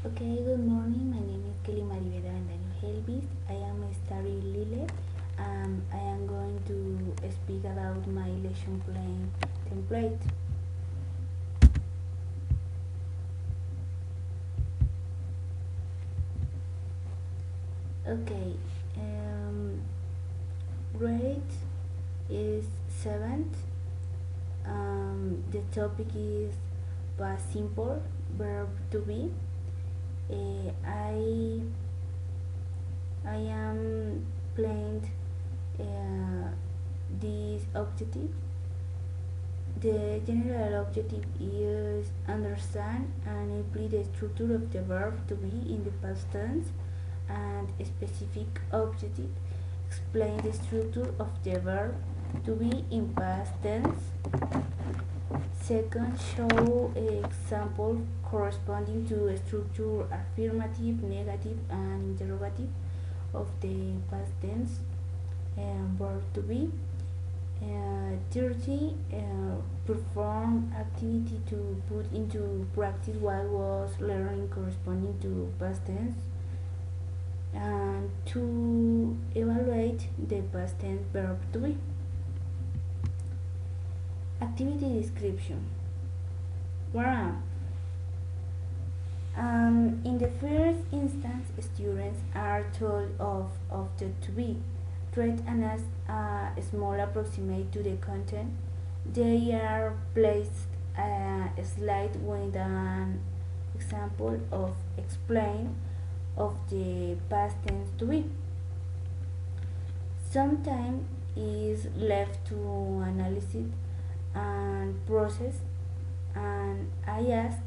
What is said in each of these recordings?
Okay, good morning. My name is Kelly Avendaño. I am studying Lille. I am going to speak about my lesson plan template. Okay, grade is 7th. The topic is past simple verb to be. I am planned this objective. The general objective is understand and apply the structure of the verb to be in the past tense, and a specific objective explain the structure of the verb to be in past tense. Second, show example corresponding to a structure affirmative, negative, and interrogative of the past tense verb to be. 30. Perform activity to put into practice what was learning corresponding to past tense, and to evaluate the past tense verb to be. Activity description. 1. In the first instance, students are told of the to be threat and as a small approximate to the content. They are placed a slide with an example of explain of the past tense to be. Some time is left to analyze it and process, and I ask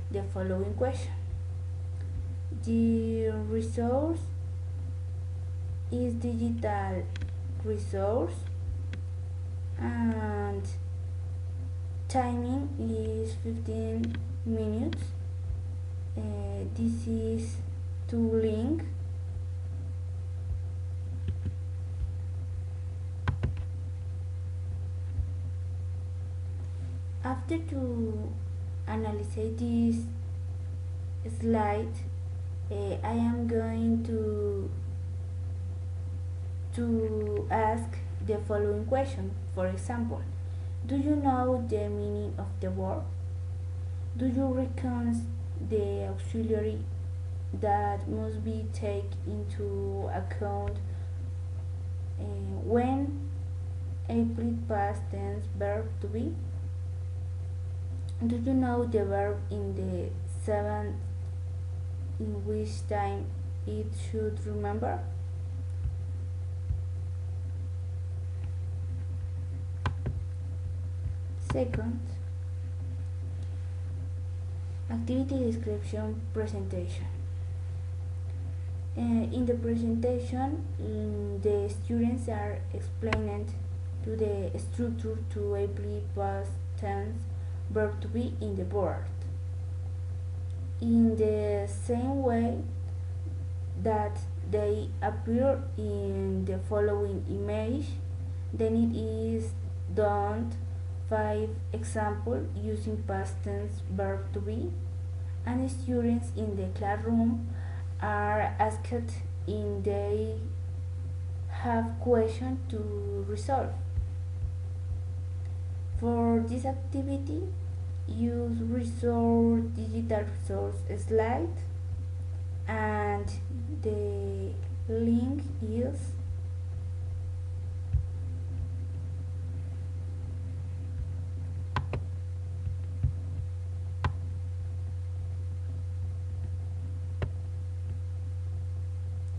the following question. The resource is digital resource, and timing is 15 minutes. This is to link. After to analyze this slide, I am going to ask the following question. For example, do you know the meaning of the word? Do you reckon the auxiliary that must be taken into account when apply past tense verb to be? Do you know the verb in the 7th in which time it should remember? Second, activity description presentation. In the presentation, the students are explained to the structure to apply past tense verb to be in the board. In the same way that they appear in the following image, then it is done 5 examples using past tense verb to be, and students in the classroom are asked if they have questions to resolve. For this activity, use digital resource slide, and the link is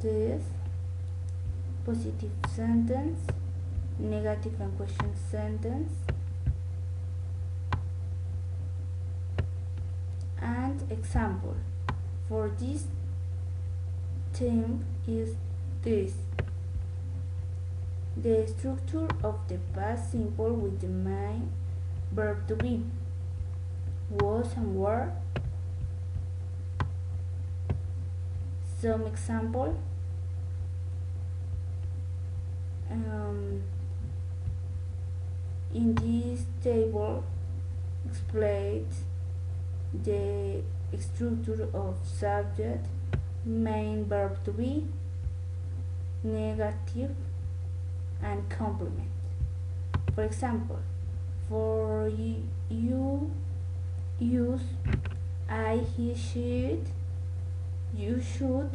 this: positive sentence, negative and question sentence, and example. For this theme is this: the structure of the past simple with the main verb to be, was and were. Some example: in this table explains the structure of subject, main verb to be, negative, and complement. For example, for you use I, he, she, you should,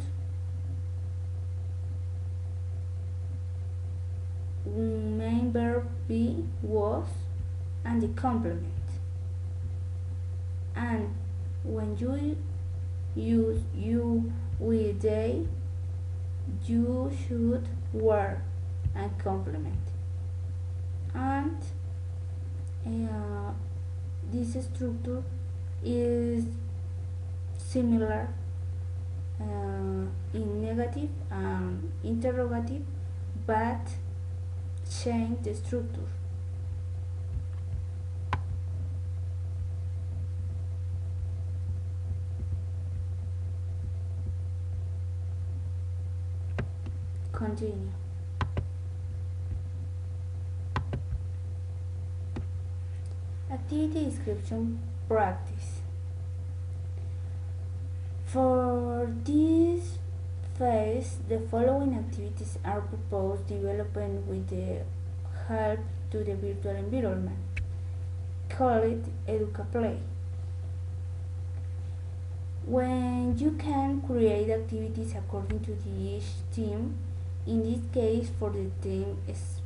main verb be, was, and the complement. And when you use you with they, you should, were, and complement. And this structure is similar in negative and interrogative, but change the structure. Continue. Activity description practice. For this phase, the following activities are proposed developing with the help to the virtual environment. Call it EducaPlay. When you can create activities according to each theme, in this case for the theme is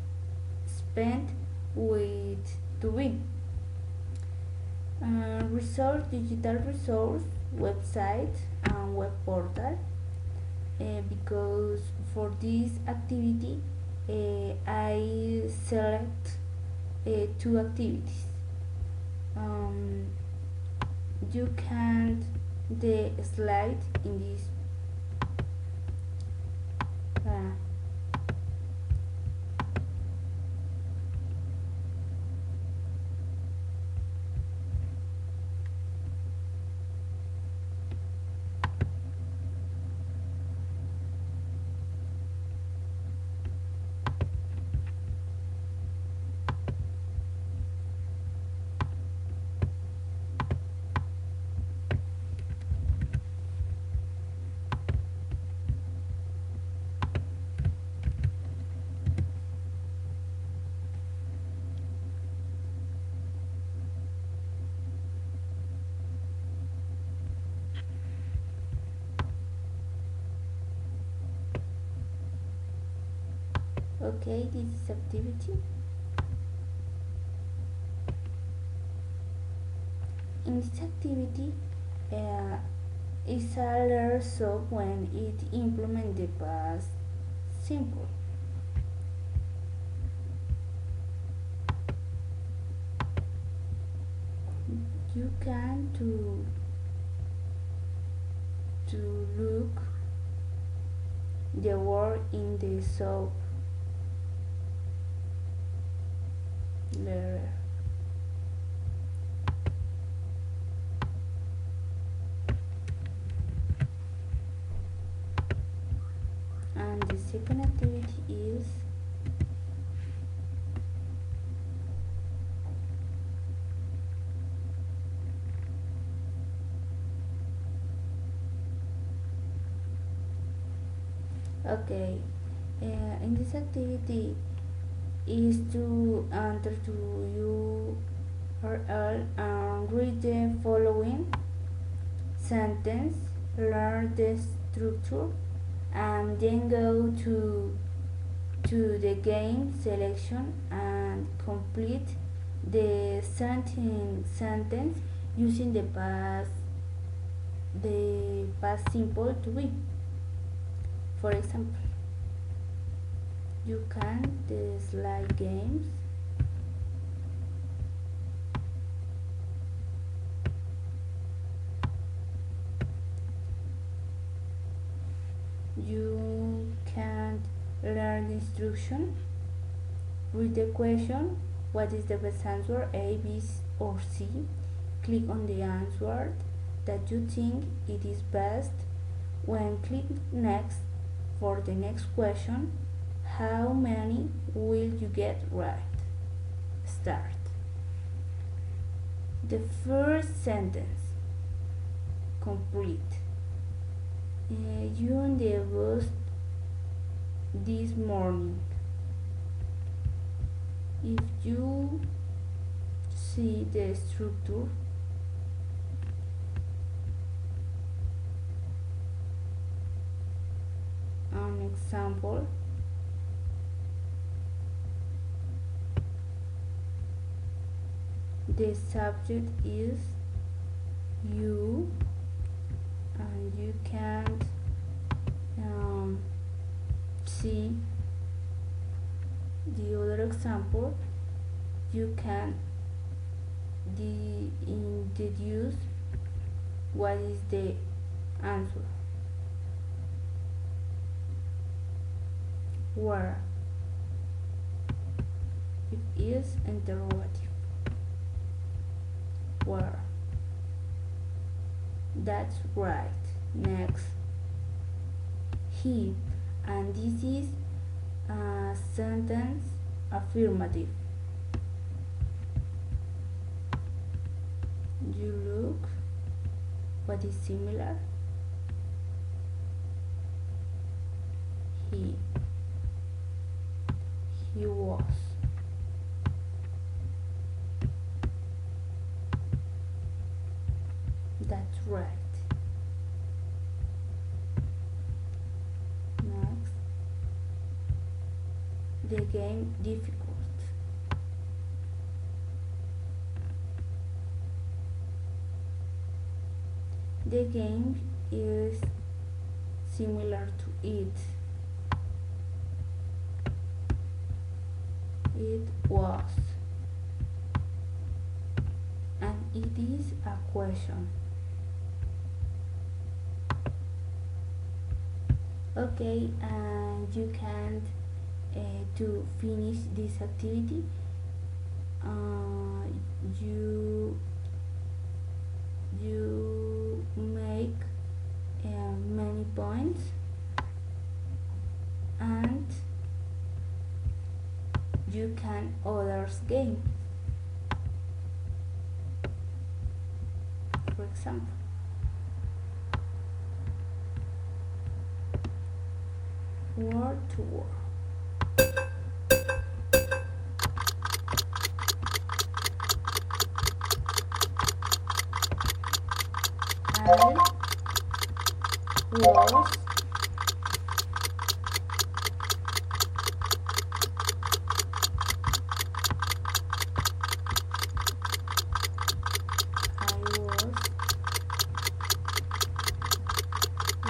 spent with to be. Resource, digital resource, website and web portal, because for this activity I select 2 activities. You can the slide in this okay, this is activity. In this activity is a learn sub when it implement the past simple. You can to look the word in the sub letter. And the second activity is okay. In this activity is to enter to URL and read the following sentence, learn the structure, and then go to the game selection and complete the sentence using the past simple to be. For example, you can slide games, you can learn instruction, read the question, what is the best answer, A, B, or C, click on the answer that you think it is best, when click next for the next question, how many will you get right? Start. The first sentence. complete. You on the bus this morning. If you see the structure, an example, the subject is you, and you can see the other example. You can deduce what is the answer. Where it is interrogative. Where. That's right. Next. He, and this is a sentence affirmative. You look. What is similar? He was. That's right. Next. The game difficult. The game is similar to it. It was. And it is a question. Okay, and you can to finish this activity you make many points, and you can others game. For example, word to word. I was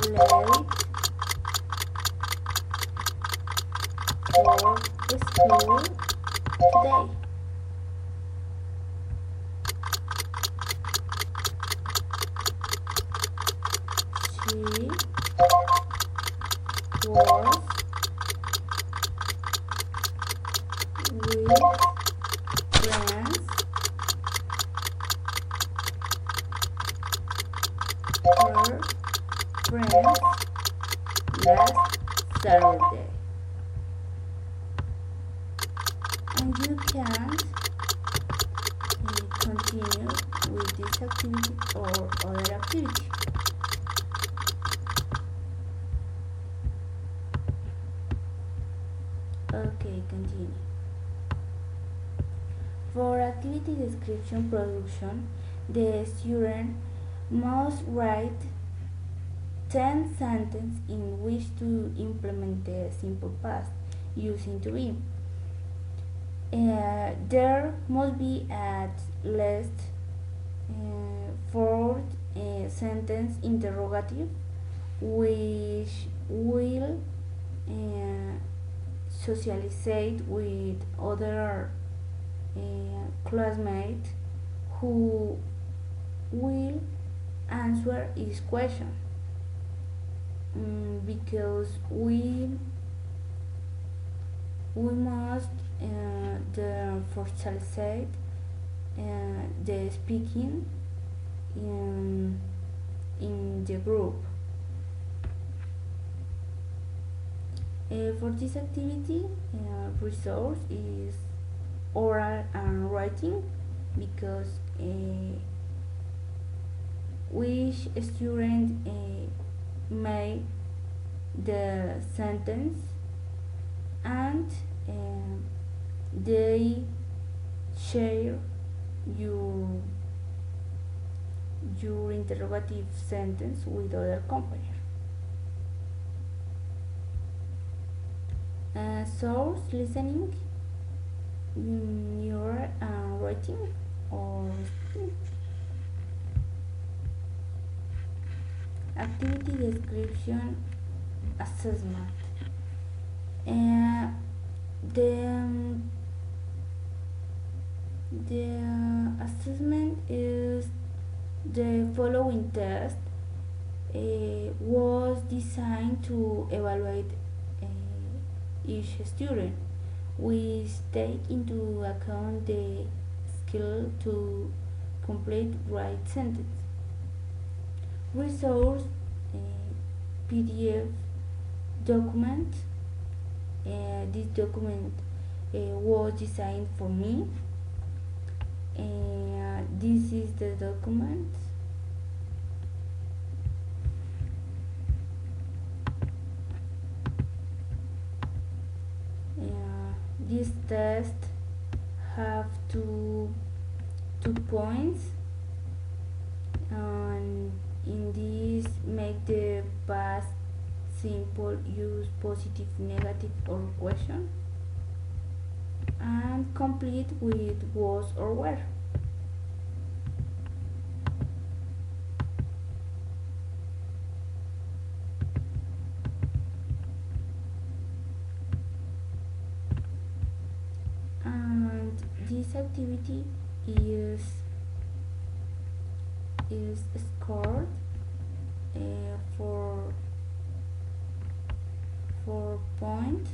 late for school today. She was with friends her friends last Saturday. And you can continue with this activity or other activity. Okay, continue. For activity description production, the student must write 10 sentences in which to implement the simple past using to be. There must be at least 4 sentence interrogative which will socialize with other classmates who will answer each question, because we must socialize the speaking in the group. For this activity, resource is oral and writing, because which student made the sentence, and they share your your interrogative sentence with other companies. Source listening, mirror writing, or activity description assessment. Uh, the assessment is the following test was designed to evaluate each student, which take into account the skill to complete right sentence. Resource PDF document. This document was designed for me. This is the document. This test have two points, and in this make the past simple, use positive, negative, or question, and complete with was or were. And this activity is scored for 4 points.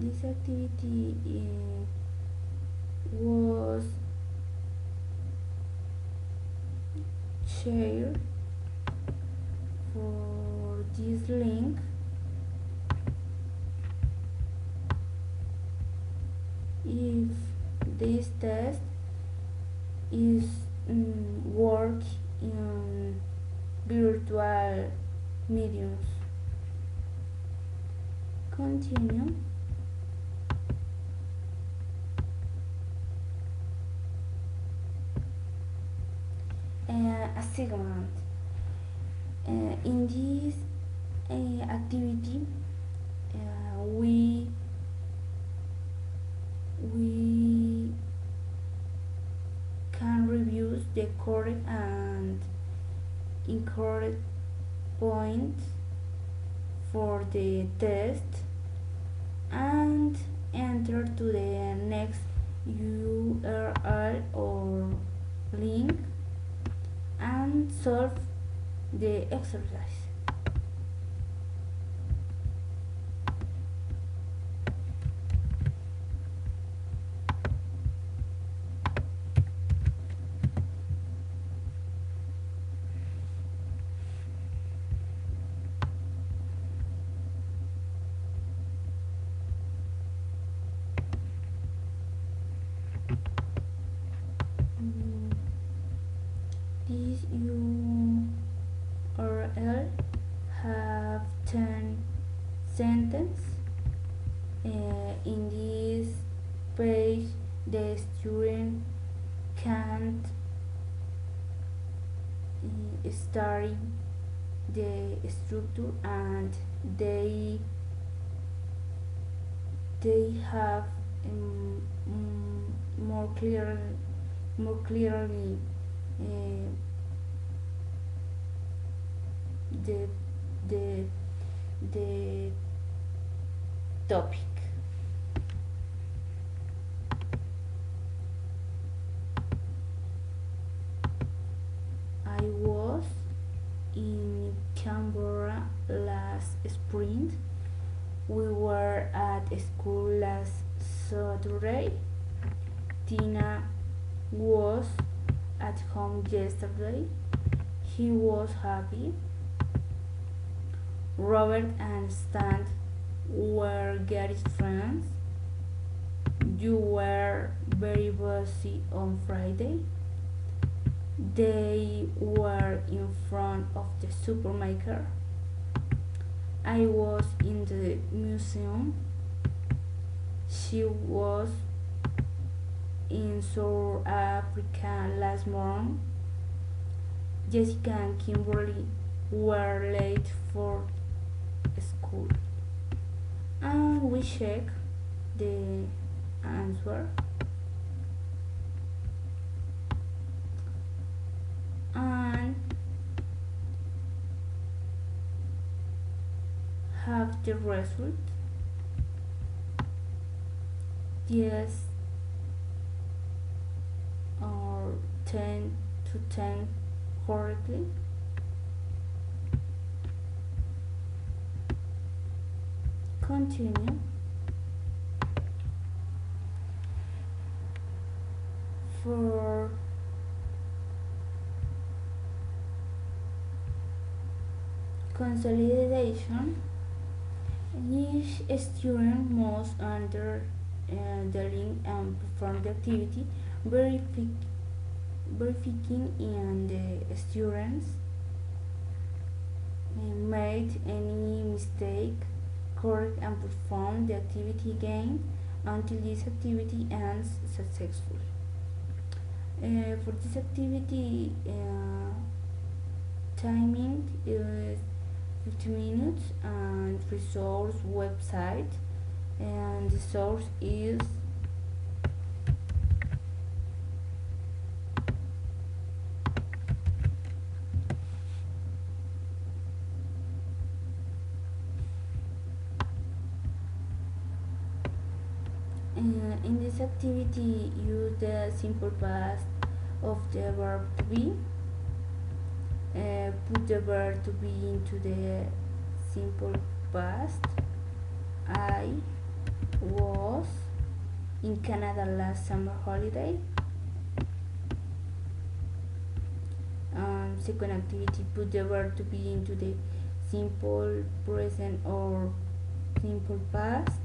This activity was shared for this link. If this test is work in virtual mediums. Continue. Assignment. In this activity, we can review the correct and incorrect points for the test and enter to the next URL or link and solve the exercise. This URL have 10 sentences. In this page, the student can study the structure, and they have more clearly the topic. I was in Canberra last spring. We were at school last Saturday. Tina was at home yesterday. He was happy. Robert and Stan were Gary's friends. You were very busy on Friday. They were in front of the supermarket. I was in the museum. She was in South Africa last month. Jessica and Kimberly were late for school. And we checked the answer. And have the result. Yes or 10 to 10 correctly. Continue. For consolidation, each student must enter the link and perform the activity, verifying in the students made any mistake correct and perform the activity again until this activity ends successfully. For this activity, timing is 50 minutes and resource website, and the source is in this activity use the simple past of the verb to be. Put the verb to be into the simple past. I was in Canada last summer holiday. Second activity, put the verb to be into the simple present or simple past.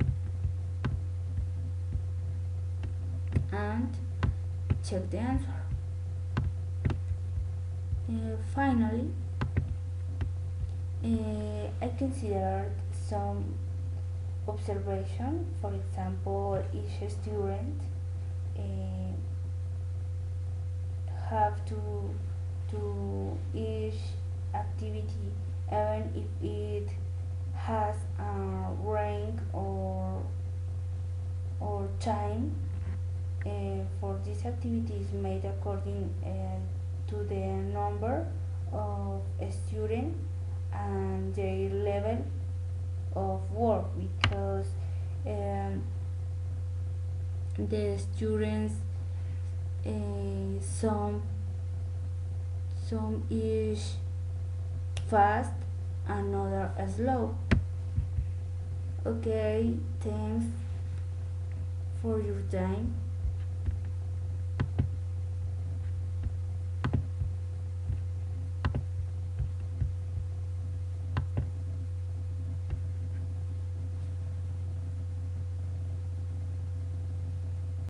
And check the answer. Finally, I considered some observation. For example, each student have to each activity, even if it has a rank or time. For this activity is made according to the number of students and their level of work, because the students some is fast, another slow. Okay, thanks for your time.